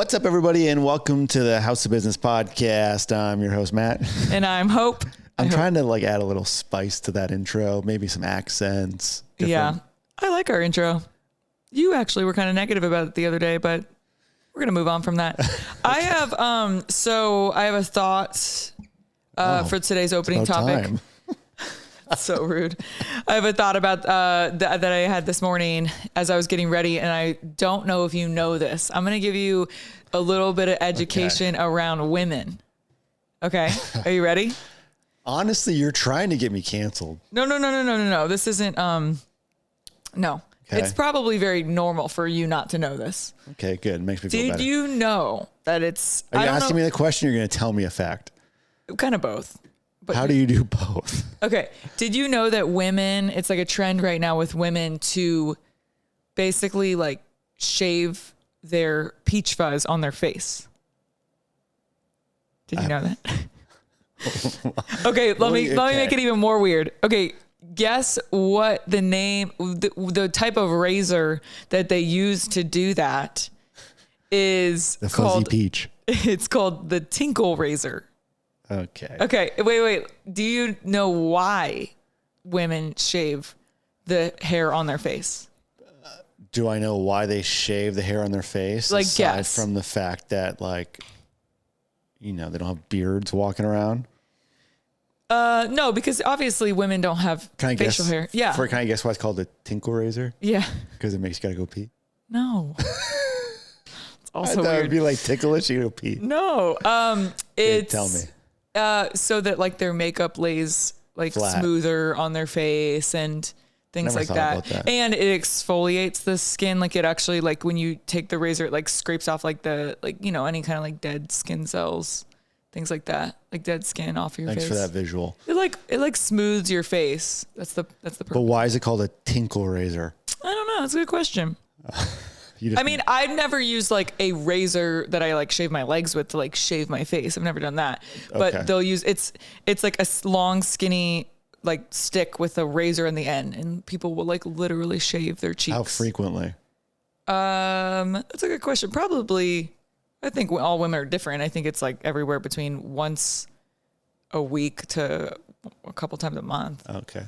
What's up, everybody, and welcome to the House of Business podcast. I'm your host, Matt. And I'm Hope. I'm trying to add a little spice to that intro, maybe some accents. Different. Yeah, I like our intro. You actually were kind of negative about it the other day, but we're going to move on from that. I have a thought for today's opening topic. So rude. I have a thought about that I had this morning as I was getting ready, and I don't know if you know this. I'm going to give you a little bit of education around women. Okay. Are you ready? Honestly, you're trying to get me canceled. No. This isn't, no. Okay. It's probably very normal for you not to know this. Okay, good. It makes me feel better. Did you know that it's... Are you asking me the question or you're going to tell me a fact? Kind of both. But how do you do both? Okay. Did you know that women, it's like a trend right now with women to basically shave their peach fuzz on their face? Did you know that? Okay, let me make it even more weird. Okay, guess what the name, the type of razor that they use to do that is the fuzzy peach. It's called the tinkle razor. Okay, wait. Do you know why women shave the hair on their face? Do I know why they shave the hair on their face? Aside guess. From the fact that they don't have beards walking around? No, because obviously women don't have facial hair. Yeah. Can I guess why it's called a tinkle razor? Yeah. Because it makes you gotta go pee? No. It's also weird. weird. It would be ticklish, you go pee. No. It's... Tell me. So that their makeup lays flat, smoother on their face and things like that. And it exfoliates the skin. It actually, when you take the razor, it scrapes off any kind of dead skin cells, things like that, dead skin off your face. Thanks for that visual. It smooths your face. That's the purpose. But why is it called a tinkle razor? I don't know. It's a good question. I've never used a razor that I shave my legs with to shave my face. I've never done that. But they'll use it's like a long skinny stick with a razor in the end, and people will literally shave their cheeks. How frequently? That's a good question. Probably, I think all women are different. I think it's everywhere between once a week to a couple times a month. Okay.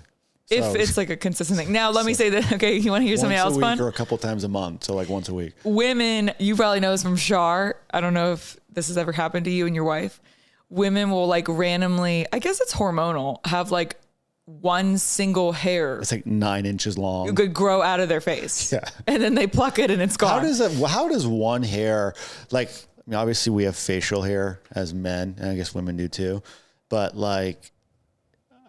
If it's a consistent thing. Now, let me say that, okay, you want to hear something else fun? Once a week or a couple times a month, so once a week. Women, you probably know this from Char. I don't know if this has ever happened to you and your wife. Women will randomly, I guess it's hormonal, have one single hair. It's 9 inches long. Could grow out of their face. Yeah. And then they pluck it and it's gone. How does one hair, obviously we have facial hair as men, and I guess women do too, but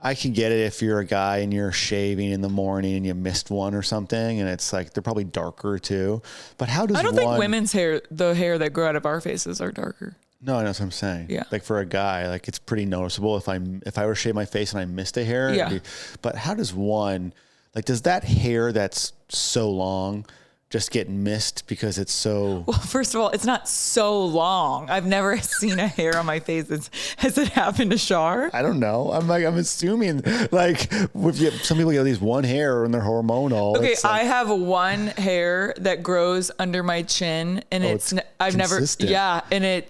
I can get it if you're a guy and you're shaving in the morning and you missed one or something, and it's they're probably darker too. But how does I don't think women's hair, the hair that grow out of our faces, are darker. No, that's what I'm saying. Yeah. For a guy, it's pretty noticeable if I were to shave my face and I missed a hair. Yeah. But how does one, does that hair that's so long just get missed because it's so... Well, first of all, it's not so long. I've never seen a hair on my face. Has it happened to Char? I don't know. I'm assuming some people get at least one hair and they're hormonal. Okay, I have one hair that grows under my chin, and I've consistent. and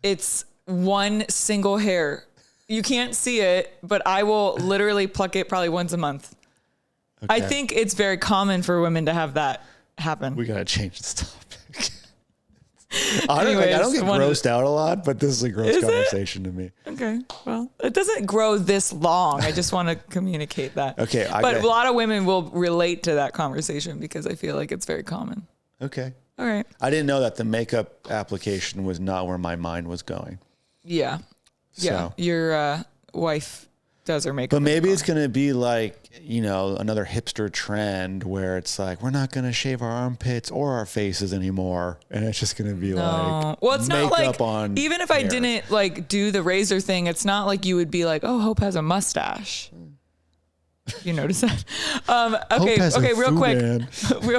it's one single hair. You can't see it, but I will literally pluck it probably once a month. Okay. I think it's very common for women to have that happen. We gotta change this topic. I don't get grossed out a lot, but this is a gross conversation to me. Okay, well, it doesn't grow this long. I just want to communicate that. Okay, but a lot of women will relate to that conversation because I feel like it's very common. Okay. All right. I didn't know that the makeup application was not where my mind was going. Yeah. Yeah. Your wife does her makeup. But maybe it's going to be another hipster trend where it's we're not going to shave our armpits or our faces anymore. And it's just going to be well, it's not on even if hair. I didn't do the razor thing, it's not you would be oh, Hope has a mustache. You notice that? Okay, real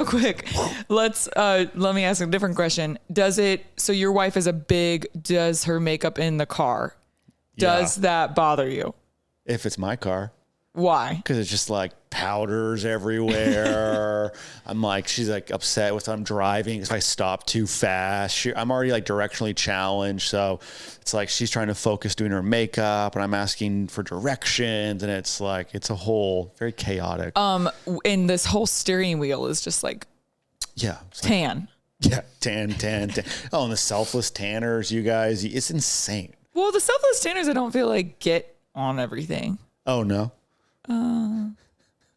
quick. Let me ask a different question. So your wife does her makeup in the car. Does that bother you? If it's my car. Why? Because it's just like powders everywhere. I'm like, she's like upset with I'm driving if I stop too fast. I'm already like directionally challenged. So it's like she's trying to focus doing her makeup and I'm asking for directions. And it's like, it's a whole very chaotic. And this whole steering wheel is just like Yeah. tan. Yeah. Tan. Oh, and the selfless tanners, you guys, it's insane. Well, the selfless tanners, I don't feel like get on everything. Oh, no.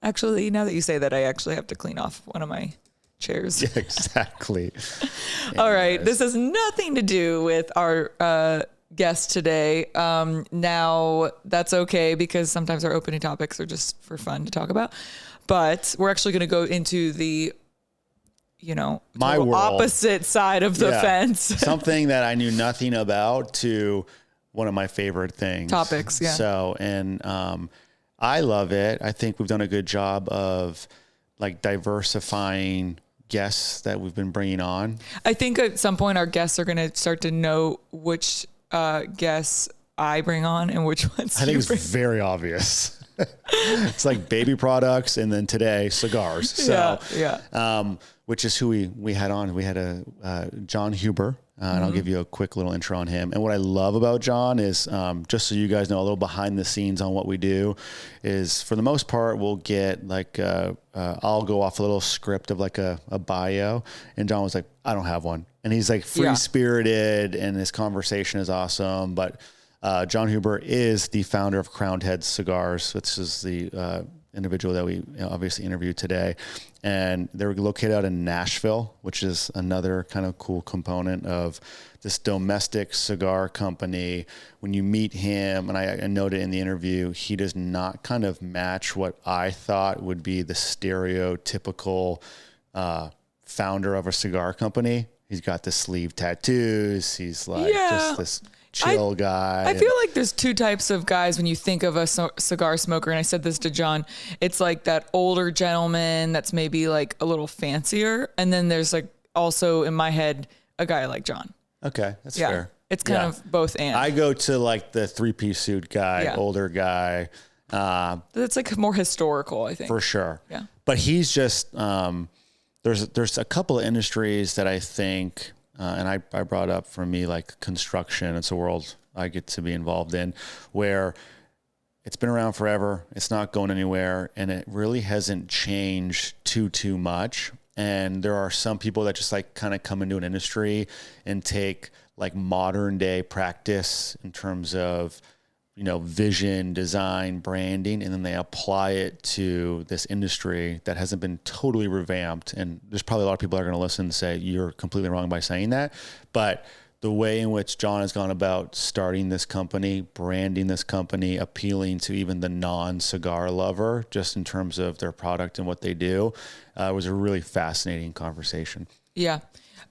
Actually, now that you say that, I actually have to clean off one of my chairs. Yeah, exactly. All right. This has nothing to do with our guest today. Now, that's okay because sometimes our opening topics are just for fun to talk about. But we're actually going to go into the, My world. opposite side of the fence. Something that I knew nothing about to one of my favorite things. Topics, yeah. So, and I love it. I think we've done a good job of like diversifying guests that we've been bringing on. I think at some point our guests are going to start to know which guests I bring on and which ones I think it's very obvious. It's like baby products and then today cigars. So, which is who we had on. We had a Jon Huber. And I'll give you a quick little intro on him. And what I love about Jon is, just so you guys know a little behind the scenes on what we do is for the most part, we'll get like, I'll go off a little script of like a bio. And Jon was like, I don't have one. And he's like free spirited and his conversation is awesome. But, Jon Huber is the founder of Crownhead Cigars. This is the, individual that we obviously interviewed today, and they're located out in Nashville, which is another kind of cool component of this domestic cigar company. When you meet him, and I noted in the interview, he does not kind of match what I thought would be the stereotypical founder of a cigar company. He's got the sleeve tattoos. He's like just this chill guy. I feel like there's two types of guys when you think of a cigar smoker. And I said this to Jon, it's like that older gentleman that's maybe like a little fancier. And then there's like also in my head, a guy like Jon. Okay. That's fair. It's kind of both and. I go to like the 3-piece suit guy, older guy. That's like more historical, I think. For sure. Yeah. But he's just, there's a couple of industries that I think, and I brought up for me, like construction. It's a world I get to be involved in where it's been around forever. It's not going anywhere and it really hasn't changed too much. And there are some people that just like kind of come into an industry and take like modern day practice in terms of, vision, design, branding, and then they apply it to this industry that hasn't been totally revamped. And there's probably a lot of people that are going to listen and say, you're completely wrong by saying that. But the way in which Jon has gone about starting this company, branding this company, appealing to even the non-cigar lover, just in terms of their product and what they do, was a really fascinating conversation. Yeah.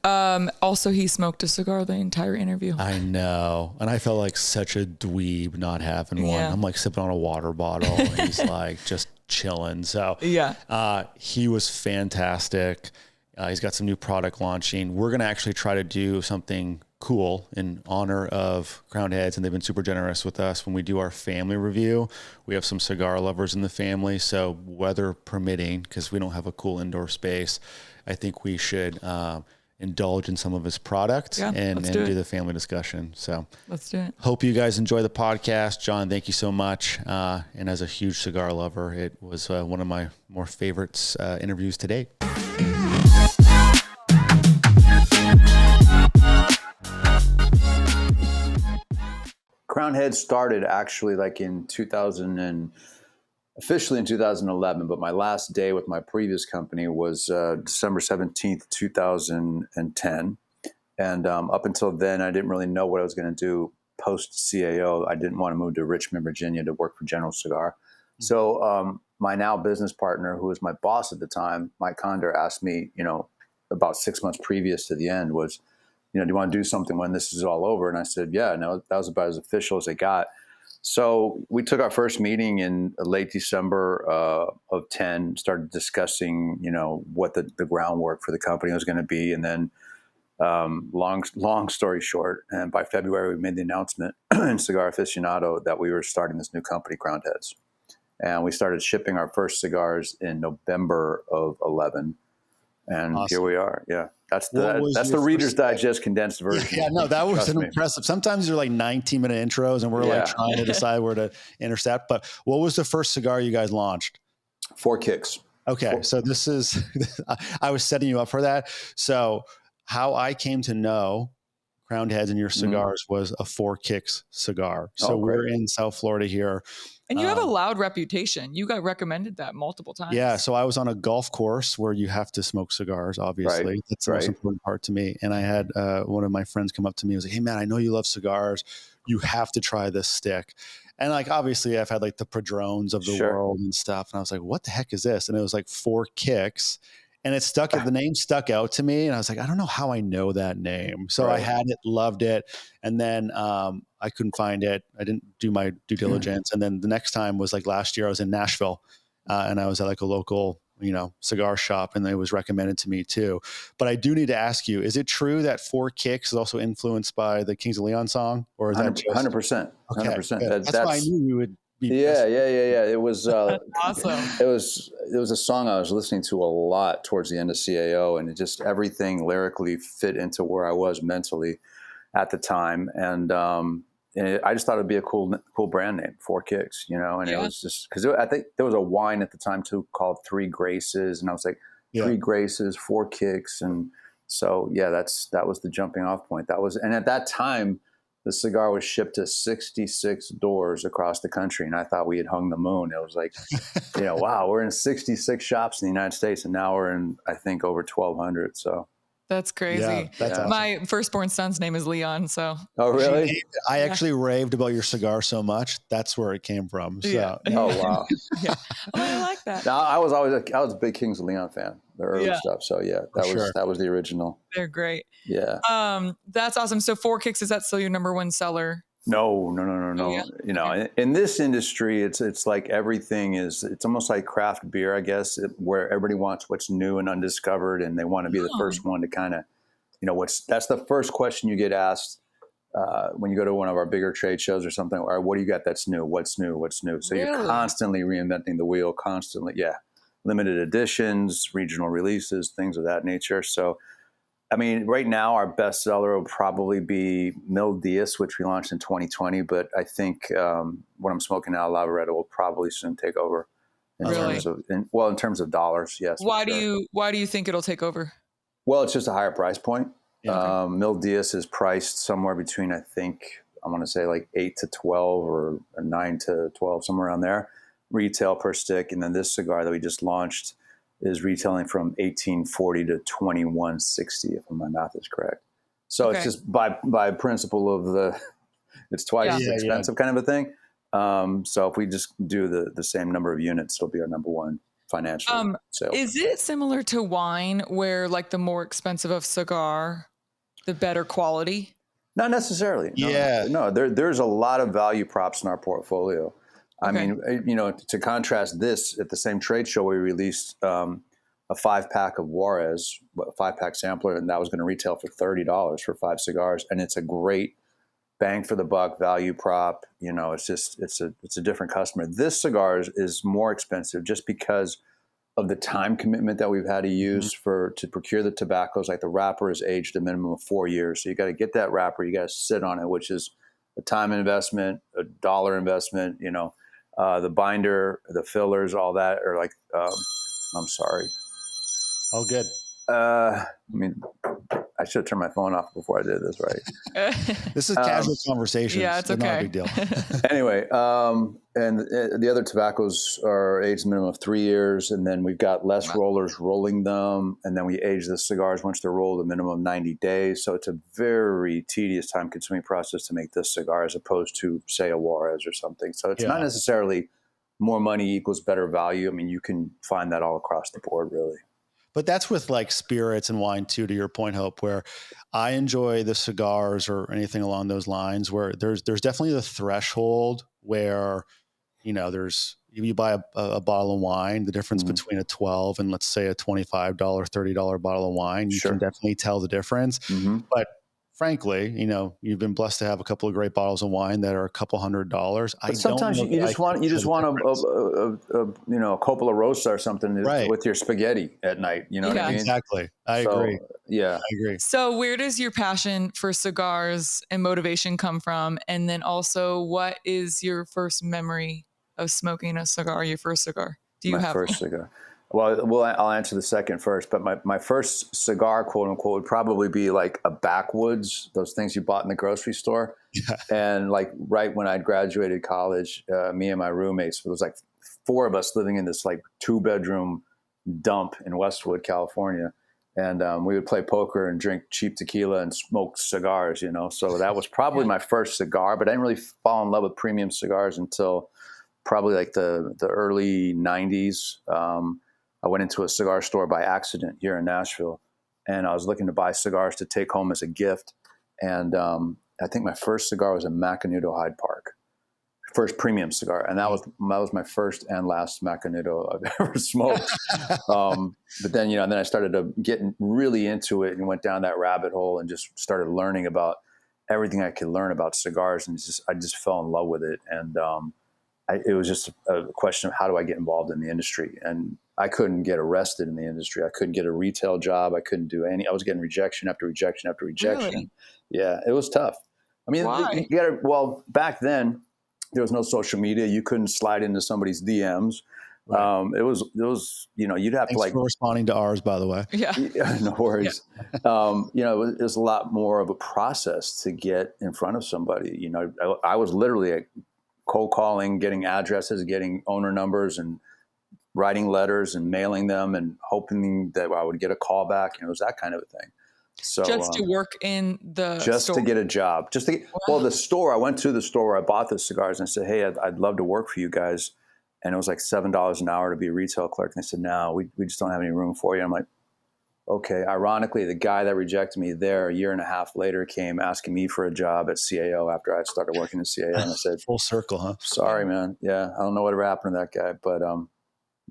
Also, he smoked a cigar the entire interview. I know. And I felt like such a dweeb not having one. I'm like sipping on a water bottle and he's like just chilling. So he was fantastic. He's got some new product launching. We're going to actually try to do something cool in honor of Crownheads, and they've been super generous with us. When we do our family review, we have some cigar lovers in the family. So weather permitting, because we don't have a cool indoor space, I think we should indulge in some of his product and do the family discussion. So let's do it. Hope you guys enjoy the podcast. Jon, thank you so much. And as a huge cigar lover, it was one of my more favorites interviews to date. Crownhead started actually like in 2000 and officially in 2011, but my last day with my previous company was December 17th, 2010. And up until then, I didn't really know what I was going to do post CAO. I didn't want to move to Richmond, Virginia to work for General Cigar. So my now business partner, who was my boss at the time, Mike Condor, asked me, about 6 months previous to the end was, do you want to do something when this is all over? And I said, yeah, no, that was about as official as it got. So we took our first meeting in late December of 10, started discussing, what the groundwork for the company was going to be. And then long story short, and by February, we made the announcement in Cigar Aficionado that we were starting this new company, Crownheads. And we started shipping our first cigars in November of 11. And Awesome. here we are. Yeah. That's What was the your Reader's first- Digest condensed version. Yeah, no, that was Trust an me. impressive. Sometimes they're like 19-minute intros and we're like Yeah. trying to decide where to intercept. But what was the first cigar you guys launched? 4 Kicks. Okay. So this is, I was setting you up for that. So how I came to know Crownheads and your cigars was a 4 Kicks cigar. So we're in South Florida here. And you have a loud reputation. You got recommended that multiple times. Yeah. So I was on a golf course where you have to smoke cigars, obviously. Right. That's the most important part to me. And I had one of my friends come up to me and was like, hey, man, I know you love cigars. You have to try this stick. And like, obviously I've had like the Padrones of the world and stuff. And I was like, what the heck is this? And it was like 4 Kicks. And the name stuck out to me. And I was like, I don't know how I know that name. So I had it, loved it. And then I couldn't find it. I didn't do my due diligence. And then the next time was like last year I was in Nashville and I was at like a local, cigar shop and it was recommended to me too. But I do need to ask you, is it true that 4 Kicks is also influenced by the Kings of Leon song? Or is that just 100%? 100%. That's why I knew you would. Yeah. It was awesome. It was a song I was listening to a lot towards the end of CAO, and it just everything lyrically fit into where I was mentally at the time, and I just thought it'd be a cool brand name, 4 Kicks, and it was just because I think there was a wine at the time too called 3 Graces, and I was like 3 Graces, 4 Kicks, and so that was the jumping off point. And at that time, the cigar was shipped to 66 doors across the country, and I thought we had hung the moon. It was like, wow, we're in 66 shops in the United States, and now we're in, I think, over 1,200. So that's crazy. Yeah, that's awesome. My firstborn son's name is Leon. So oh, really? I actually raved about your cigar so much. That's where it came from. So. Yeah. Oh, wow. Oh, I like that. Now, I was a big Kings of Leon fan, the early stuff. So that was the original. They're great. Yeah. That's awesome. So 4 Kicks, is that still your number one seller? No. Yeah. In this industry, it's like everything is. It's almost like craft beer, I guess, where everybody wants what's new and undiscovered, and they want to be the first one to kind of, that's the first question you get asked when you go to one of our bigger trade shows or something. Or what do you got that's new? What's new? What's new? So you're constantly reinventing the wheel, constantly, limited editions, regional releases, things of that nature. So. I mean, right now, our best seller will probably be Mil Diaz, which we launched in 2020. But I think what I'm smoking now, Lavaretto, will probably soon take over in terms of dollars. Yes. Why do you think it'll take over? Well, it's just a higher price point. Yeah. Mil Diaz is priced somewhere between, I want to say like 8 to 12 or 9 to 12, somewhere around there, retail per stick. And then this cigar that we just launched is retailing from $18.40 to $21.60, if my math is correct. So it's just by principle of it's twice as expensive kind of a thing. So if we just do the same number of units, it'll be our number one financial sale. Is it similar to wine where like the more expensive of cigar, the better quality? Not necessarily. No, there's a lot of value props in our portfolio. I mean, to contrast this, at the same trade show, we released a 5-pack of Juarez, a 5-pack sampler, and that was going to retail for $30 for 5 cigars. And it's a great bang for the buck value prop. It's a different customer. This cigar is more expensive just because of the time commitment that we've had to use to procure the tobaccos. Like the wrapper is aged a minimum of 4 years. So you got to get that wrapper, you got to sit on it, which is a time investment, a dollar investment, the binder, the fillers, all that are like, I'm sorry. All good. I should have turned my phone off before I did this, right? This is casual conversation. Yeah, it's okay. Not a big deal. Anyway, and the other tobaccos are aged a minimum of 3 years, and then we've got less rollers rolling them, and then we age the cigars once they're rolled a minimum of 90 days. So it's a very tedious, time-consuming process to make this cigar as opposed to, say, a Juarez or something. So it's not necessarily more money equals better value. I mean, you can find that all across the board, really. But that's with like spirits and wine too, to your point, Hope, where I enjoy the cigars or anything along those lines where there's definitely the threshold where, you buy a bottle of wine, the difference between a 12 and let's say a $25, $30 bottle of wine, you can definitely tell the difference. But frankly, you know, you've been blessed to have a couple of great bottles of wine that are a couple $100. But sometimes you just want a Coppola Rosa or something right. with your spaghetti at night. You know what I mean? Exactly. I agree. Yeah, I agree. So where does your passion for cigars and motivation come from? And then also, what is your first memory of smoking a cigar? Your first cigar? Do you have first cigar? Well, I'll answer the second first. But my first cigar, quote unquote, would probably be like a backwoods, those things you bought in the grocery store. Yeah. And like right when I'd graduated college, me and my roommates, it was like 4 of us living in this like 2-bedroom dump in Westwood, California. And we would play poker and drink cheap tequila and smoke cigars, you know. So that was probably my first cigar. But I didn't really fall in love with premium cigars until probably like the early 90s. I went into a cigar store by accident here in Nashville, and I was looking to buy cigars to take home as a gift. And I think my first cigar was a Macanudo Hyde Park, first premium cigar, and that was my first and last Macanudo I've ever smoked. But then, you know, then I started to get really into it and went down that rabbit hole and just started learning about everything I could learn about cigars, and I just fell in love with it. And it was just a question of how do I get involved in the industry, and I couldn't get arrested in the industry. I couldn't get a retail job. I couldn't do I was getting rejection after rejection after rejection. Really? Yeah, it was tough. I mean, back then there was no social media. You couldn't slide into somebody's DMs. Right. It was, you know, you'd have Thanks to like for responding to ours, by the way. Yeah, no worries. Yeah. You know, it was a lot more of a process to get in front of somebody. You know, I was literally cold calling, getting addresses, getting owner numbers, and writing letters and mailing them and hoping that I would get a call back. You know, it was that kind of a thing. So just to work in the store. To get a job, the store. I went to the store where I bought the cigars and I said, "Hey, I'd love to work for you guys." And it was like $7 an hour to be a retail clerk. And they said, "No, we just don't have any room for you." I'm like, okay. Ironically, the guy that rejected me there a year and a half later came asking me for a job at CAO after I started working at CAO. And I said, full circle, huh? Sorry, man. Yeah. I don't know whatever happened to that guy, but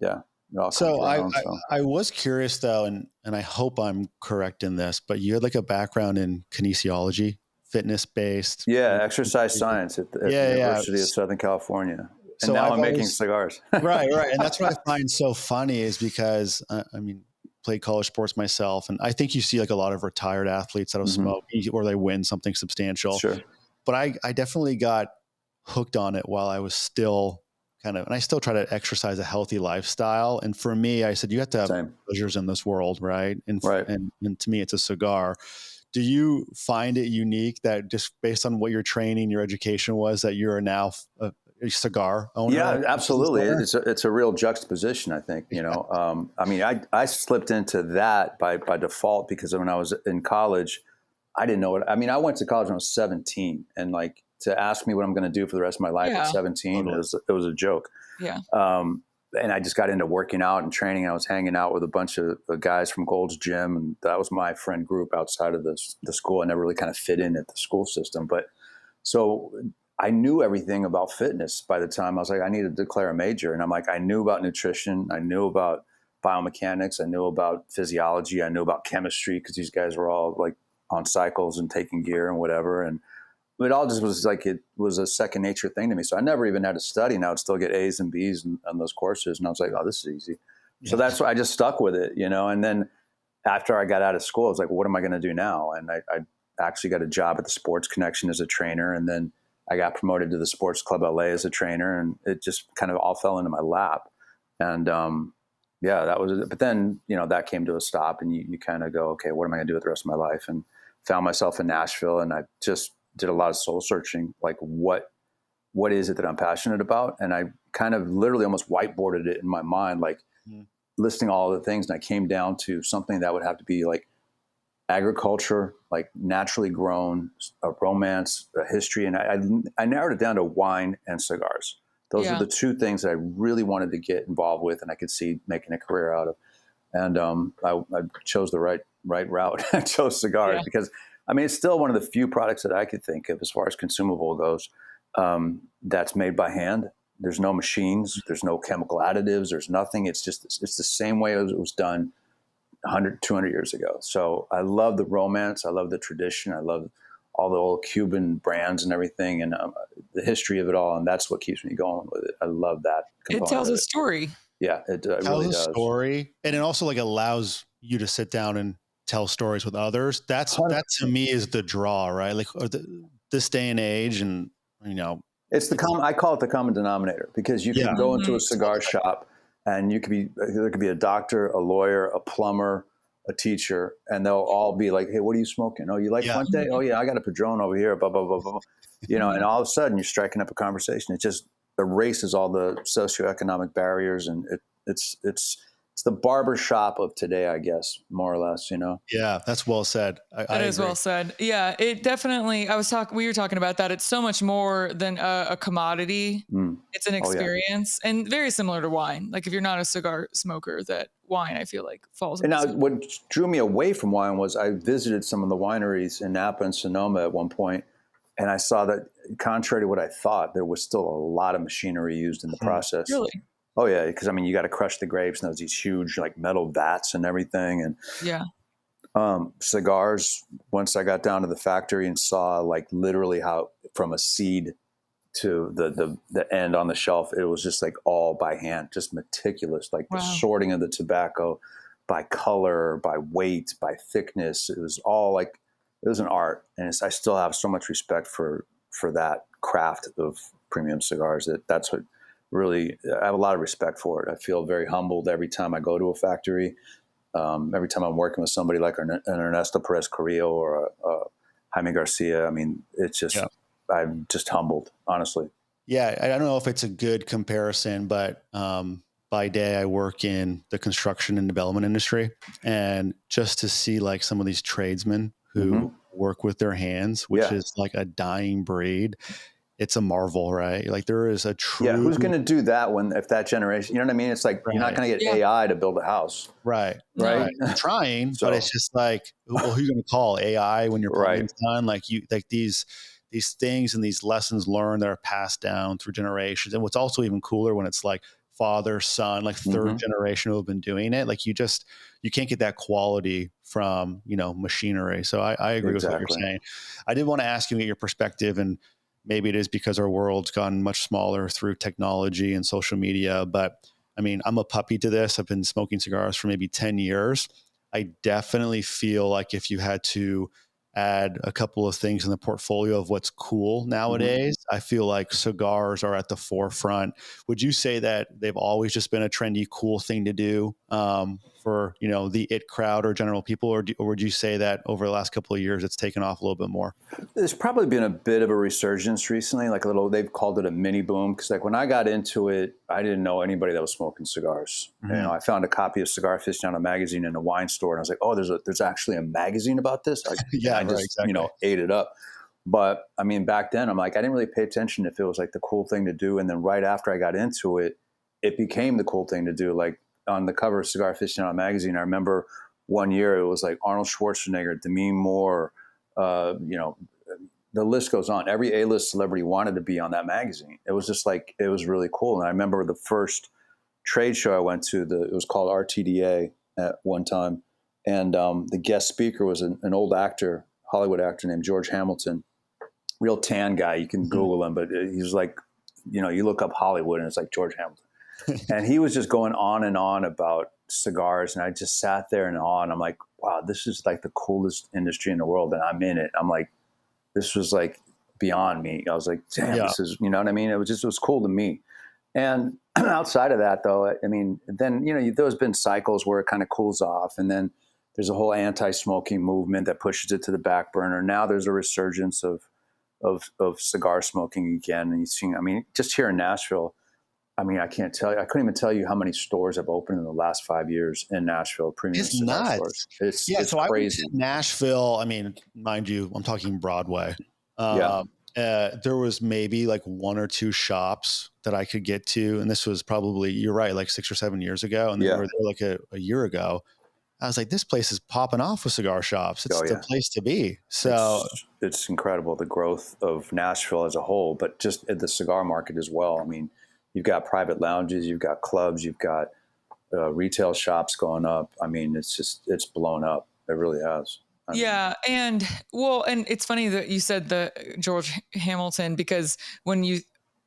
yeah. So I was curious though, and I hope I'm correct in this, but you had like a background in kinesiology, fitness based. Yeah. Exercise science at the University of Southern California. And so now I'm making cigars. Right. And that's what I find so funny is because I mean, played college sports myself. And I think you see like a lot of retired athletes that'll smoke or they win something substantial. Sure. But I definitely got hooked on it while I was still and I still try to exercise a healthy lifestyle. And for me, I said, you have to have pleasures in this world. Right. And to me, it's a cigar. Do you find it unique that just based on what your training, your education was, that you're now a cigar owner? Yeah, absolutely. It's a real juxtaposition, I think, you know. I mean, I slipped into that by default because when I was in college, I didn't know what, I mean, I went to college when I was 17 and like to ask me what I'm going to do for the rest of my life at 17 it was a joke. Yeah. And I just got into working out and training. I was hanging out with a bunch of guys from Gold's Gym, and that was my friend group outside of the school. I never really kind of fit in at the school system, but so I knew everything about fitness by the time I was like, I need to declare a major. And I'm like, I knew about nutrition. I knew about biomechanics. I knew about physiology. I knew about chemistry because these guys were all like on cycles and taking gear and whatever. And it all just was like, it was a second nature thing to me. So I never even had to study, and I would still get A's and B's on those courses. And I was like, oh, this is easy. Yeah. So that's why I just stuck with it, you know? And then after I got out of school, I was like, what am I going to do now? And I actually got a job at the Sports Connection as a trainer. And then I got promoted to the Sports Club LA as a trainer, and it just kind of all fell into my lap. And that was it. But then, you know, that came to a stop, and you kind of go, okay, what am I going to do with the rest of my life? And found myself in Nashville, and I just did a lot of soul searching, like what is it that I'm passionate about? And I kind of literally almost whiteboarded it in my mind, like listing all the things. And I came down to something that would have to be like agriculture, like naturally grown, a romance, a history. And I narrowed it down to wine and cigars. Those are the two things that I really wanted to get involved with, and I could see making a career out of. And I chose the right route. I chose cigars because, I mean, it's still one of the few products that I could think of as far as consumable goes that's made by hand. There's no machines. There's no chemical additives. There's nothing. It's the same way it was done 100, 200 years ago. So I love the romance. I love the tradition. I love all the old Cuban brands and everything, and the history of it all. And that's what keeps me going with it. I love that It component tells of a it. story. Yeah, it tells really a does. story, and it also like allows you to sit down and tell stories with others. That to me is the draw, right? Like this day and age, and you know, it's the common. I call it the common denominator, because you can go into a cigar shop, and there could be a doctor, a lawyer, a plumber, a teacher, and they'll all be like, "Hey, what are you smoking? Oh, you like Fuente? Oh, yeah, I got a Padron over here." Blah blah blah blah. You know, and all of a sudden you're striking up a conversation. It just erases all the socioeconomic barriers, and it's the barber shop of today, I guess, more or less. You know. Yeah, that's well said. That is well said. Yeah, it definitely. We were talking about that. It's so much more than a commodity. It's an experience, and very similar to wine. Like if you're not a cigar smoker, that wine I feel like falls. And now, what drew me away from wine was I visited some of the wineries in Napa and Sonoma at one point, and I saw that, contrary to what I thought, there was still a lot of machinery used in the process. Really? Oh yeah, because I mean, you got to crush the grapes, and there's these huge like metal vats and everything, and yeah. Cigars. Once I got down to the factory and saw like literally how from a seed to the end on the shelf, it was just like all by hand, just meticulous, like the sorting of the tobacco by color, by weight, by thickness. It was all like, it was an art. And I still have so much respect for that craft of premium cigars. That's what really, I have a lot of respect for it. I feel very humbled every time I go to a factory. Every time I'm working with somebody like an Ernesto Perez Carrillo or a Jaime Garcia. I mean, it's just, I'm just humbled, honestly. Yeah. I don't know if it's a good comparison, but by day I work in the construction and development industry, and just to see like some of these tradesmen who work with their hands, which is like a dying breed. It's a marvel, right? Like there is a true. Yeah, who's going to do that if that generation? You know what I mean? It's like you're not going to get AI to build a house, right? Right. I'm trying, but it's just like, well, who are you going to call AI when your plumbing's done? Like these things and these lessons learned that are passed down through generations. And what's also even cooler when it's like father, son, like third generation who have been doing it. Like you can't get that quality from machinery. So I agree with what you're saying. I did want to ask you, get your perspective, and maybe it is because our world's gotten much smaller through technology and social media. But I mean, I'm a puppy to this. I've been smoking cigars for maybe 10 years. I definitely feel like if you had to add a couple of things in the portfolio of what's cool nowadays, I feel like cigars are at the forefront. Would you say that they've always just been a trendy, cool thing to do for, the it crowd or general people? Or would you say that over the last couple of years, it's taken off a little bit more? There's probably been a bit of a resurgence recently, like they've called it a mini boom. Cause like when I got into it, I didn't know anybody that was smoking cigars. I found a copy of Cigar Aficionado magazine in a wine store, and I was like, oh, there's actually a magazine about this. I just ate it up. But I mean, back then I'm like, I didn't really pay attention if it was like the cool thing to do. And then right after I got into it, it became the cool thing to do. Like on the cover of Cigar Aficionado magazine, I remember one year it was like Arnold Schwarzenegger, Demi Moore, the list goes on. Every A-list celebrity wanted to be on that magazine. It was just like, it was really cool. And I remember the first trade show I went to, it was called RTDA at one time. And the guest speaker was an old actor, Hollywood actor named George Hamilton, real tan guy. You can Google him, but he's like, you look up Hollywood and it's like George Hamilton. And he was just going on and on about cigars. And I just sat there in awe, and I'm like, wow, this is like the coolest industry in the world. And I'm in it. I'm like, this was like beyond me. I was like, damn, this is, you know what I mean? It was cool to me. And outside of that though, I mean, then, there's been cycles where it kind of cools off, and then there's a whole anti-smoking movement that pushes it to the back burner. Now there's a resurgence of cigar smoking again. And you see, I mean, just here in Nashville, I mean, I couldn't even tell you how many stores have opened in the last 5 years in Nashville. Premium cigar stores. It's so crazy. I went to Nashville. I mean, mind you, I'm talking Broadway. There was maybe like one or two shops that I could get to. And this was probably, you're right, like 6 or 7 years ago. And they were there like a year ago. I was like, this place is popping off with cigar shops. It's the place to be. So it's incredible, the growth of Nashville as a whole, but just at the cigar market as well. I mean, you've got private lounges, you've got clubs, you've got retail shops going up. I mean, it's blown up. It really has. Yeah. And it's funny that you said the George Hamilton, because when you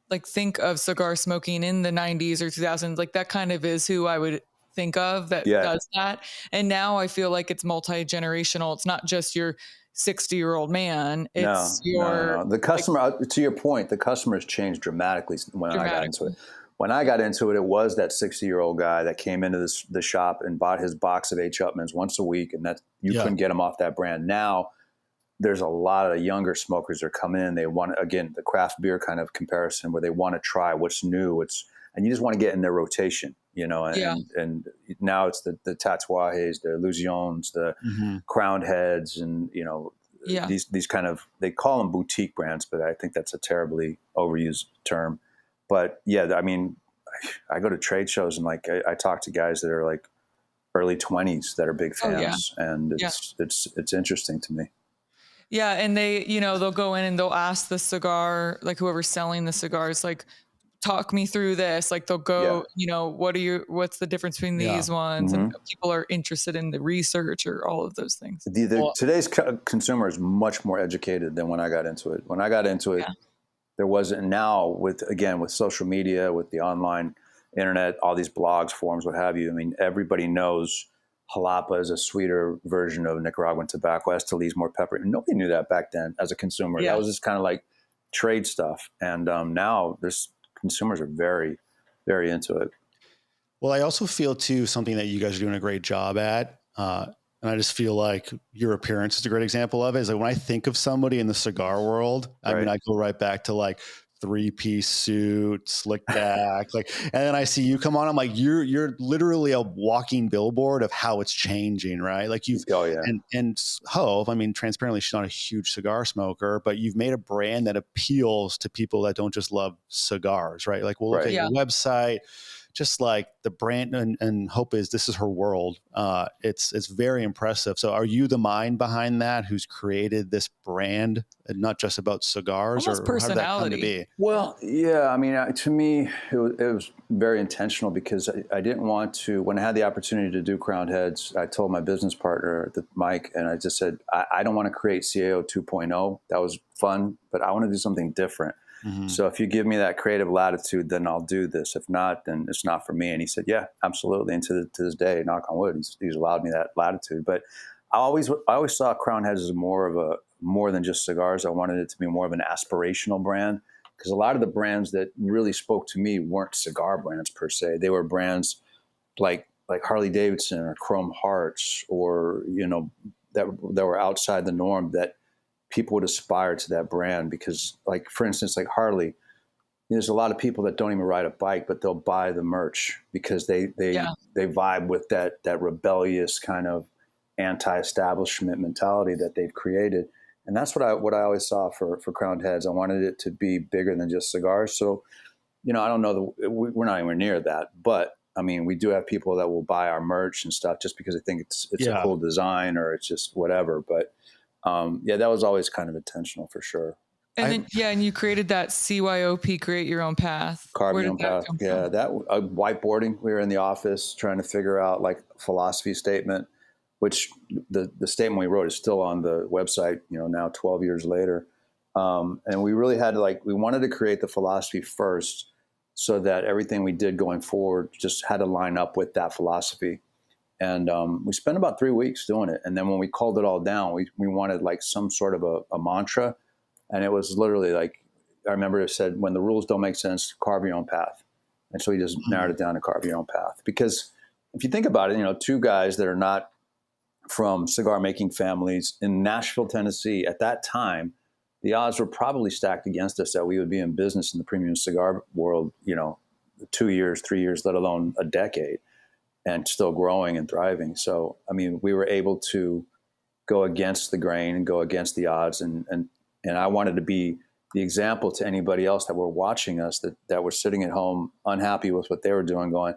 like think of cigar smoking in the 90s or 2000s, like that kind of is who I would think of that does that. And now I feel like it's multi-generational. It's not just your 60-year-old man. It's no. The customer, to your point, the customer has changed dramatically when I got into it. When I got into it, it was that 60-year-old guy that came into the shop and bought his box of H. Upmans once a week, and that you couldn't get him off that brand. Now, there's a lot of younger smokers that are coming in. They want, again, the craft beer kind of comparison where they want to try what's new. And you just want to get in their rotation, you know. And now it's the Tatuajes, the Illusions, the Crownheads, and you know, these kind of, they call them boutique brands, but I think that's a terribly overused term. But yeah, I mean, I go to trade shows and like I talk to guys that are like early 20s that are big fans, and it's interesting to me. Yeah, and they, you know, they'll go in and they'll ask the cigar, like whoever's selling the cigars, like, talk me through this. Like they'll go, you know, what's the difference between these ones? And people are interested in the research or all of those things. Today's consumer is much more educated than when I got into it. When I got into it, there wasn't. Now with social media, with the online internet, all these blogs, forums, what have you. I mean, everybody knows Jalapa is a sweeter version of Nicaraguan tobacco. Esteli is more peppery. Nobody knew that back then as a consumer. That was just kind of like trade stuff. And now consumers are very, very into it. Well, I also feel too, something that you guys are doing a great job at, and I just feel like your appearance is a great example of it, is like when I think of somebody in the cigar world, I mean, I go right back to like 3-piece suit, slick back, like, and then I see you come on, I'm like, you're literally a walking billboard of how it's changing, right? Like and Hope, I mean, transparently, she's not a huge cigar smoker, but you've made a brand that appeals to people that don't just love cigars, right? Like we'll look at your website, just like the brand, and Hope this is her world. It's very impressive. So are you the mind behind that, who's created this brand, and not just about cigars? Almost or personality. How did that come to be? Well, yeah, I mean, to me, it was very intentional, because I didn't want to, when I had the opportunity to do Crownheads, I told my business partner, Mike, and I just said, I don't want to create CAO 2.0. That was fun, but I want to do something different. So if you give me that creative latitude, then I'll do this. If not, then it's not for me. And he said, yeah, absolutely. And to this day, knock on wood, he's allowed me that latitude. But I always saw Crownheads as more than just cigars. I wanted it to be more of an aspirational brand, because a lot of the brands that really spoke to me weren't cigar brands per se. They were brands like Harley Davidson or Chrome Hearts, or, you know, that were outside the norm, that people would aspire to that brand. Because, like, for instance, like Harley, there's a lot of people that don't even ride a bike, but they'll buy the merch because they vibe with that rebellious kind of anti-establishment mentality that they've created. And that's what I always saw for Crownheads. I wanted it to be bigger than just cigars. So, you know, I don't know, we're not anywhere near that, but I mean, we do have people that will buy our merch and stuff just because they think it's a cool design, or it's just whatever. But that was always kind of intentional for sure. And then you created that CYOP, create your own path. Carve your own path. Yeah, that whiteboarding. We were in the office trying to figure out like a philosophy statement, which the statement we wrote is still on the website, you know, now 12 years later. And we really had to we wanted to create the philosophy first, so that everything we did going forward just had to line up with that philosophy. And we spent about 3 weeks doing it. And then when we called it all down, we wanted like some sort of a mantra. And it was literally like, I remember it said, when the rules don't make sense, carve your own path. And so we just narrowed it down to carve your own path. Because if you think about it, you know, two guys that are not from cigar making families in Nashville, Tennessee, at that time, the odds were probably stacked against us that we would be in business in the premium cigar world, you know, 2 years, 3 years, let alone a decade, and still growing and thriving. So, I mean, we were able to go against the grain and go against the odds. And I wanted to be the example to anybody else that were watching us, that were sitting at home unhappy with what they were doing, going,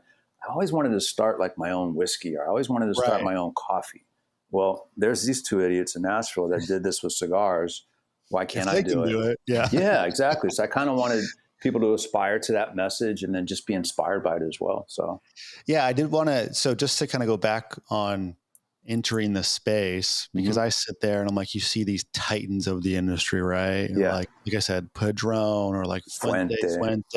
I always wanted to start like my own whiskey, or I always wanted to start my own coffee. Well, there's these two idiots in Nashville that did this with cigars. Why can't I do it? Yeah. Yeah, exactly. So I kind of wanted people to aspire to that message and then just be inspired by it as well. So, yeah, I did want to, so just to kind of go back on entering the space, because I sit there and I'm like, you see these titans of the industry, right? And Yeah. like I said, Padron or like Fuente,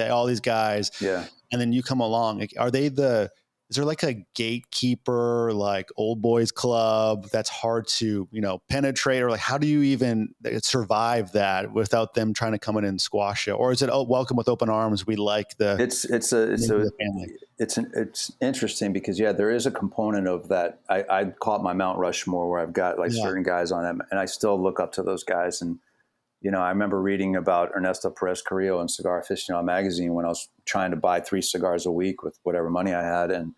all these guys. Yeah. And then you come along, like, is there like a gatekeeper, like old boys club that's hard to, penetrate, or like, how do you even survive that without them trying to come in and squash it? Or is it, welcome with open arms? We like it's family. It's interesting because there is a component of that. I call it my Mount Rushmore, where I've got like certain guys on them, and I still look up to those guys. And I remember reading about Ernesto Perez Carrillo in Cigar Aficionado magazine when I was trying to buy 3 cigars a week with whatever money I had, and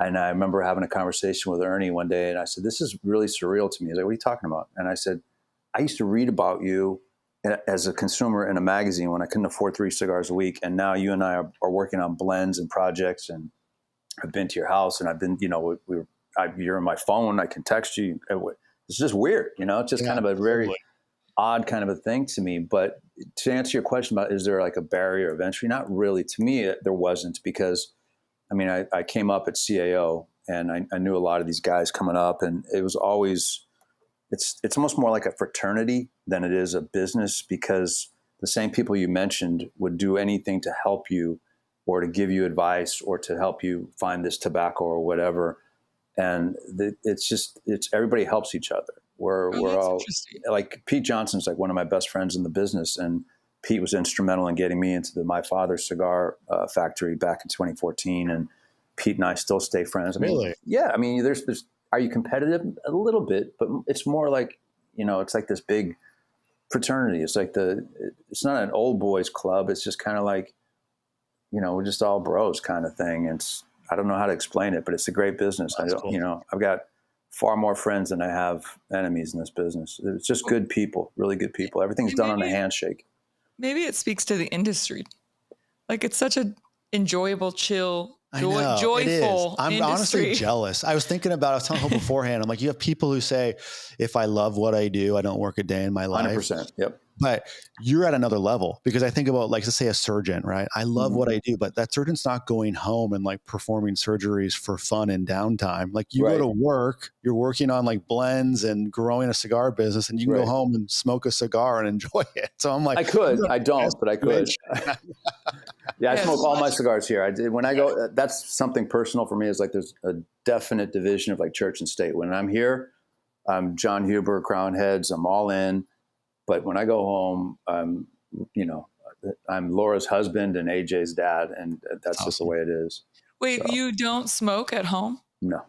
I remember having a conversation with Ernie one day, and I said, "This is really surreal to me." He's like, "What are you talking about?" And I said, "I used to read about you as a consumer in a magazine when I couldn't afford 3 cigars a week. And now you and I are working on blends and projects, and I've been to your house, and I've been, you're on my phone. I can text you. It's just weird, It's just kind of a very odd kind of a thing to me. But to answer your question about, is there like a barrier of entry? Not really. To me, there wasn't, because I came up at CAO, and I knew a lot of these guys coming up, and it was always, it's almost more like a fraternity than it is a business, because the same people you mentioned would do anything to help you or to give you advice or to help you find this tobacco or whatever. And it's everybody helps each other. We're all like, Pete Johnson's like one of my best friends in the business. And Pete was instrumental in getting me into my father's cigar factory back in 2014. And Pete and I still stay friends. Really? Yeah. There's, are you competitive? A little bit, but it's more like, it's like this big fraternity. It's like it's not an old boys club. It's just kind of like, we're just all bros kind of thing. I don't know how to explain it, but it's a great business. Cool. I've got far more friends than I have enemies in this business. It's just good people, really good people. Everything's done on a handshake. Maybe it speaks to the industry. Like, it's such a enjoyable, chill, joyful I'm industry. Honestly jealous. I was telling him beforehand, I'm like, you have people who say, if I love what I do, I don't work a day in my life. 100%. Yep. But you're at another level, because I think about, like, let's say a surgeon, right? I love what I do, but that surgeon's not going home and like performing surgeries for fun and downtime. Like, you go to work, you're working on like blends and growing a cigar business, and you can go home and smoke a cigar and enjoy it. So I'm like, I don't, but I could. I smoke all my cigars here. When I go, that's something personal for me, is like, there's a definite division of like church and state. When I'm here, I'm Jon Huber, Crownheads, I'm all in. But when I go home, I'm Laura's husband and AJ's dad, and that's awesome. Just the way it is. Wait, so. You don't smoke at home? No.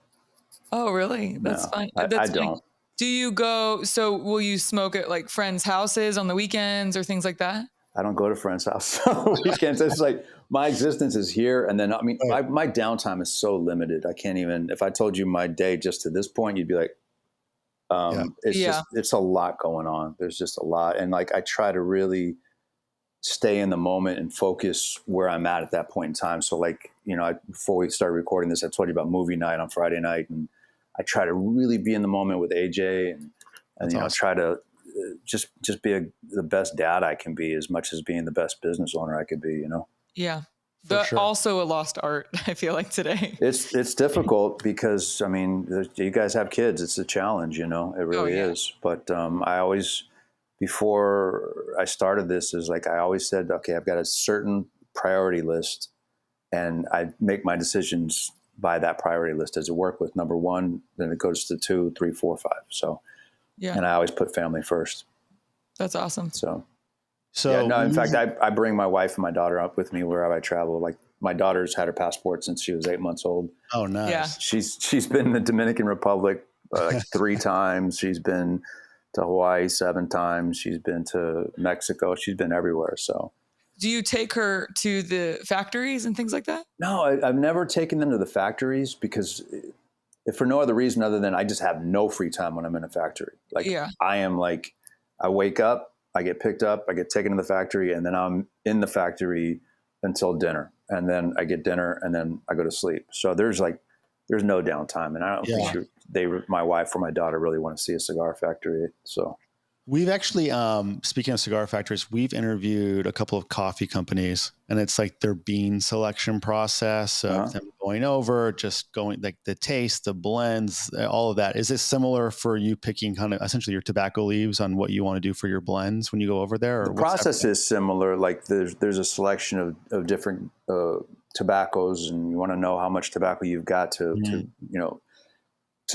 Oh, really? That's fine. I don't. Do you go? So will you smoke at like friends' houses on the weekends or things like that? I don't go to friends' house on the weekends. It's like, my existence is here, and then my downtime is so limited. I can't even. If I told you my day just to this point, you'd be like, it's a lot going on. There's just a lot. And like, I try to really stay in the moment and focus where I'm at that point in time. So like, before we started recording this, I told you about movie night on Friday night, and I try to really be in the moment with AJ, and awesome. Try to just be the best dad I can be, as much as being the best business owner I could be, Yeah. But also a lost art, I feel like, today. It's difficult because, you guys have kids. It's a challenge, it really is. But I always, before I started this, is like, I always said, okay, I've got a certain priority list, and I make my decisions by that priority list. Does it work with number 1? Then it goes to 2, 3, 4, 5. So, and I always put family first. That's awesome. In fact, I bring my wife and my daughter up with me wherever I travel. Like, my daughter's had her passport since she was 8 months old. Oh, nice. Yeah. She's been in the Dominican Republic like 3 times. She's been to Hawaii 7 times. She's been to Mexico. She's been everywhere. So, do you take her to the factories and things like that? No, I've never taken them to the factories, because if for no other reason other than I just have no free time when I'm in a factory. Like, I am like, I wake up, I get picked up, I get taken to the factory, and then I'm in the factory until dinner. And then I get dinner, and then I go to sleep. So there's no downtime. And I don't think my wife or my daughter really want to see a cigar factory. So We've actually, speaking of cigar factories, we've interviewed a couple of coffee companies, and it's like their bean selection process of them going over, just going like the taste, the blends, all of that. Is it similar for you picking kind of essentially your tobacco leaves on what you want to do for your blends when you go over there? Or the process is similar. Like there's a selection of different tobaccos, and you want to know how much tobacco you've got to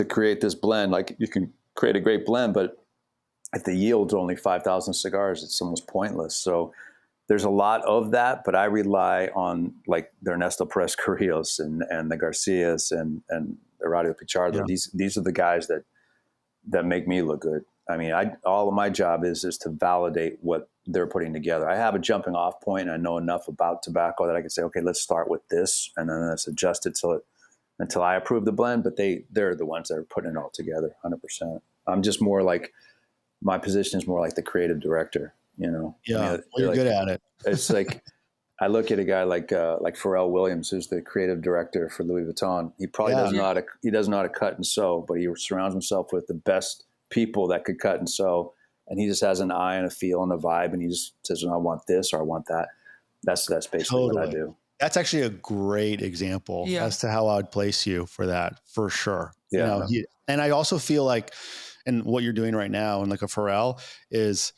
create this blend. Like you can create a great blend, but if the yield's only 5,000 cigars, it's almost pointless. So there's a lot of that, but I rely on like their Ernesto Perez Carrillos and the Garcias and the Radio Pichardo. Yeah. These are the guys that make me look good. I mean, all of my job is to validate what they're putting together. I have a jumping off point, and I know enough about tobacco that I can say, okay, let's start with this, and then let's adjust it until I approve the blend. But they're the ones that are putting it all together, 100%. I'm just more like, my position is more like the creative director, you know? Yeah, I mean, you're good at it. It's like, I look at a guy like Pharrell Williams, who's the creative director for Louis Vuitton. He probably doesn't know how to cut and sew, but he surrounds himself with the best people that could cut and sew. And he just has an eye and a feel and a vibe. And he just says, I want this or I want that. That's basically what I do. That's actually a great example as to how I would place you for that, for sure. Yeah. You know, and I also feel like, and what you're doing right now, and like a Pharrell, is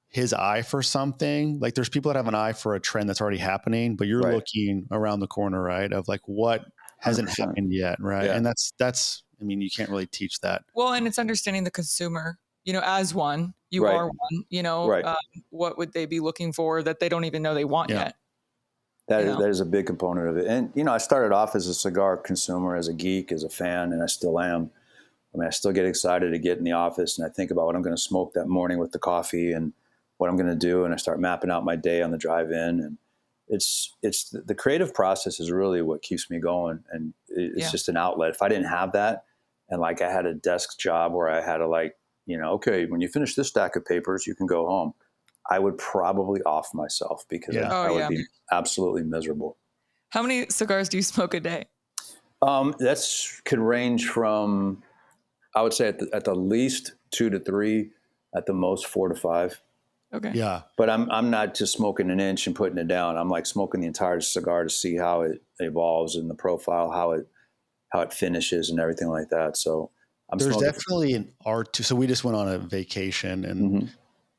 his eye for something. Like there's people that have an eye for a trend that's already happening, but you're looking around the corner, right? Of like what hasn't 100%. Happened yet, right? Yeah. And that's, I mean, you can't really teach that. Well, and it's understanding the consumer, you know, as one, you are one, you know, what would they be looking for that they don't even know they want yet? That is a big component of it. And, you know, I started off as a cigar consumer, as a geek, as a fan, and I still am. I mean, I still get excited to get in the office and I think about what I'm going to smoke that morning with the coffee and what I'm going to do. And I start mapping out my day on the drive in. And it's the creative process is really what keeps me going. And it's just an outlet. If I didn't have that, and like I had a desk job where I had to like, you know, okay, when you finish this stack of papers, you can go home, I would probably off myself because I would be absolutely miserable. How many cigars do you smoke a day? That's could range from, I would say at the least 2 to 3, at the most 4 to 5. Okay. Yeah. But I'm not just smoking an inch and putting it down. I'm like smoking the entire cigar to see how it evolves in the profile, how it finishes and everything like that. So there's definitely an art to, so we just went on a vacation and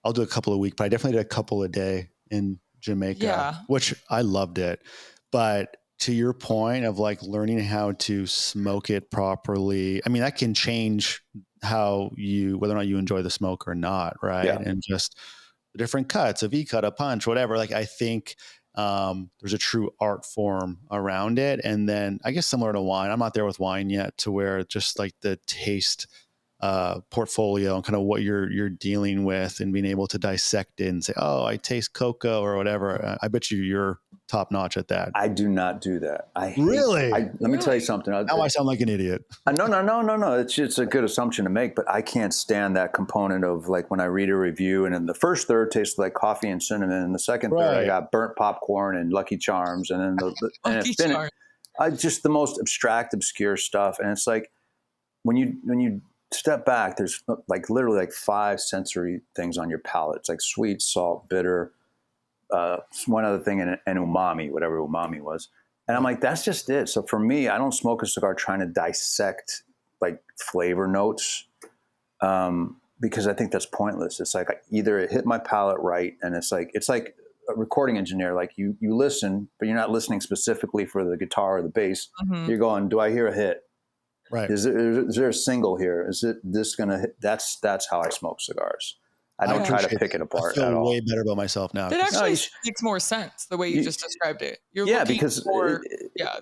I'll do a couple a week, but I definitely did a couple a day in Jamaica, which I loved it. But to your point of like learning how to smoke it properly, I mean, that can change whether or not you enjoy the smoke or not. Right. Yeah. And just the different cuts, a V cut, a punch, whatever. Like, I think there's a true art form around it. And then I guess similar to wine, I'm not there with wine yet to where just like the taste portfolio and kind of what you're dealing with and being able to dissect it and say, oh, I taste cocoa or whatever. I bet you're top notch at that. I do not do that. Let me tell you something. Now I sound like an idiot. No. It's a good assumption to make, but I can't stand that component of like when I read a review and in the first third tastes like coffee and cinnamon, and the second third I got burnt popcorn and Lucky Charms, and then just the most abstract, obscure stuff. And it's like when you step back, there's like literally like 5 sensory things on your palate. It's like sweet, salt, bitter, one other thing, and umami, whatever umami was. And I'm like, that's just it. So for me, I don't smoke a cigar trying to dissect like flavor notes because I think that's pointless. It's like either it hit my palate right, and it's like a recording engineer. Like you listen, but you're not listening specifically for the guitar or the bass. Mm-hmm. You're going, do I hear a hit? Right. Is there a single here? Is it this gonna hit? That's how I smoke cigars. I don't try to pick it apart at all. I feel way better about myself now. That actually makes more sense the way you just described it. You're looking for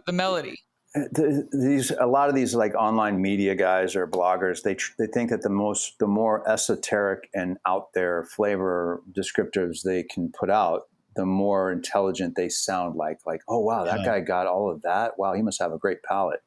the melody. A lot of these like online media guys or bloggers, they think that the more esoteric and out there flavor descriptors they can put out, the more intelligent they sound like. Like, oh wow, that guy got all of that. Wow, he must have a great palate.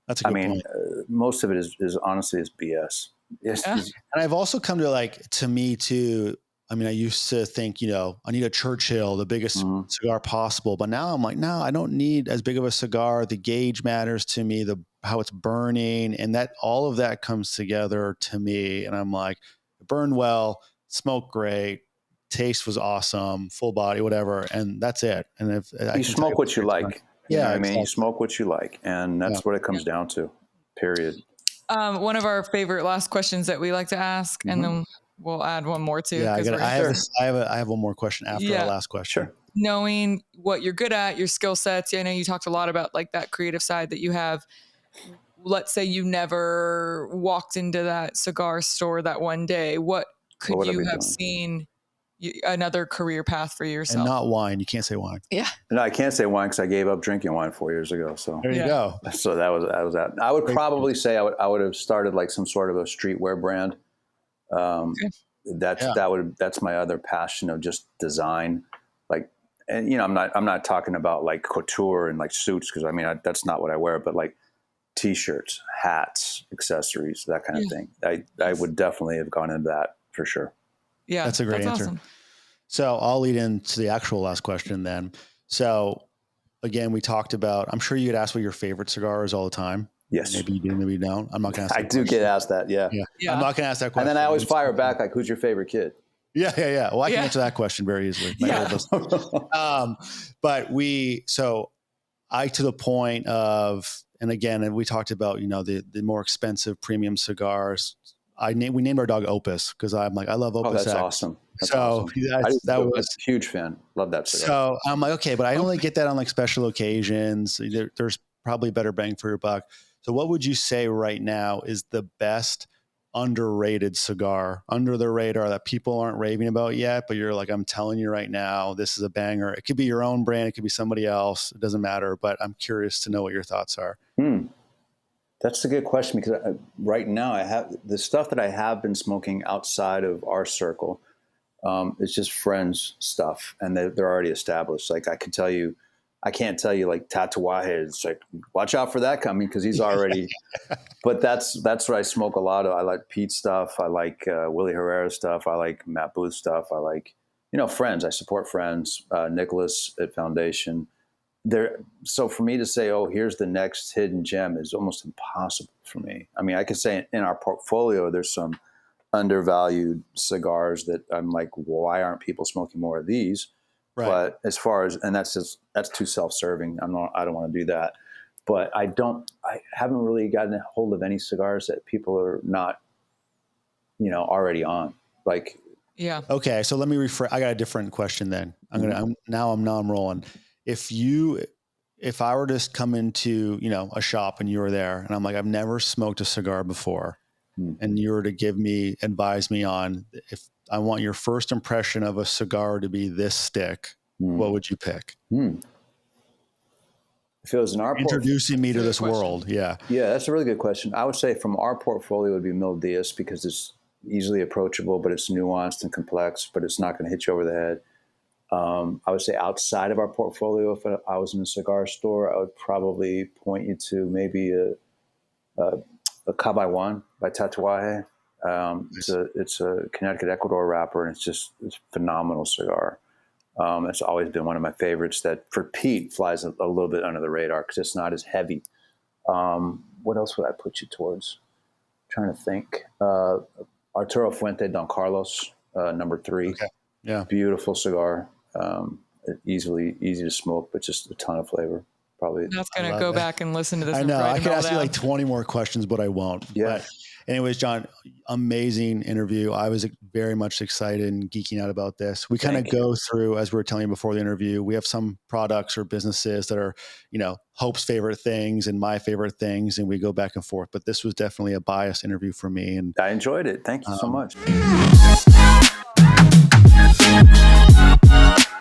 That's a good point. Most of it is honestly BS. Yes. And I've also come to me too. I mean, I used to think, I need a Churchill, the biggest cigar possible. But now I'm like, no, I don't need as big of a cigar. The gauge matters to me, how it's burning. And that all of that comes together to me. And I'm like, burn well, smoked great, taste was awesome, full body, whatever, and that's it. And if you smoke what you like, you know what I mean, you smoke what you like, and that's what it comes down to. Period. One of our favorite last questions that we like to ask, and then we'll add one more too. Yeah, I have one more question after the last question. Sure. Knowing what you're good at, your skill sets. I know you talked a lot about like that creative side that you have. Let's say you never walked into that cigar store that one day. What could you have seen another career path for yourself? And not wine. You can't say wine. Yeah. No, I can't say wine because I gave up drinking wine 4 years ago. So there you go. So that was that. I would probably say I would have started like some sort of a streetwear brand. That's my other passion of just design. Like, and you know, I'm not talking about like couture and like suits because I mean that's not what I wear, but like T-shirts, hats, accessories, that kind of thing. I would definitely have gone into that for sure. Yeah, that's a great answer. Awesome. So I'll lead into the actual last question then. So again, we talked about, I'm sure you get asked what your favorite cigar is all the time. Yes. Maybe you do, maybe you don't. I'm not going to ask that. I do get asked that. Yeah. I'm not going to ask that question. And then I always fire back like, who's your favorite kid? Yeah. Well, I can answer that question very easily. But to the point of, and again, and we talked about, you know, the more expensive premium cigars. We named our dog Opus because I'm like, I love Opus. Oh, that's X. awesome. That was a huge fan. Love that cigar. So I'm like, okay, but I only get that on like special occasions. There's probably better bang for your buck. So what would you say right now is the best underrated cigar under the radar that people aren't raving about yet, but you're like, I'm telling you right now, this is a banger. It could be your own brand. It could be somebody else. It doesn't matter, but I'm curious to know what your thoughts are. That's a good question because right now I have the stuff that I have been smoking outside of our circle. It's just friends stuff and they're already established. Like I can't tell you like Tatuaje. It's like, watch out for that coming because he's already, but that's what I smoke a lot of. I like Pete stuff. I like Willie Herrera stuff. I like Matt Booth stuff. I like, you know, friends. I support friends. Nicholas at Foundation. So for me to say, oh, here's the next hidden gem is almost impossible for me. I mean, I could say in our portfolio, there's some undervalued cigars that I'm like, why aren't people smoking more of these? Right. But as far as, and that's too self-serving. I don't want to do that, but I haven't really gotten a hold of any cigars that people are not, you know, already on. Like, yeah. Okay. So let me I got a different question then. I'm rolling. If I were to come into, you know, a shop and you were there and I'm like, I've never smoked a cigar before and you were to advise me on if I want your first impression of a cigar to be this stick, what would you pick? If it was in our introducing me to this world. Yeah. Yeah. That's a really good question. I would say from our portfolio, it would be Mil Diaz because it's easily approachable, but it's nuanced and complex, but it's not going to hit you over the head. I would say outside of our portfolio, if I was in a cigar store, I would probably point you to maybe a Cabaiguan by Tatuaje. It's a Connecticut Ecuador wrapper, and it's a phenomenal cigar. It's always been one of my favorites that for Pete flies a little bit under the radar because it's not as heavy. What else would I put you towards? I'm trying to think. Arturo Fuente Don Carlos, number 3. Okay. Yeah. Beautiful cigar. Easy to smoke, but just a ton of flavor. Probably. That's going to go back and listen to this. I know. I could ask you like 20 more questions, but I won't. Yeah. But anyways, Jon, amazing interview. I was very much excited and geeking out about this. We kind of go through, as we were telling you before the interview, we have some products or businesses that are, you know, Hope's favorite things and my favorite things, and we go back and forth. But this was definitely a biased interview for me. And I enjoyed it. Thank you so much.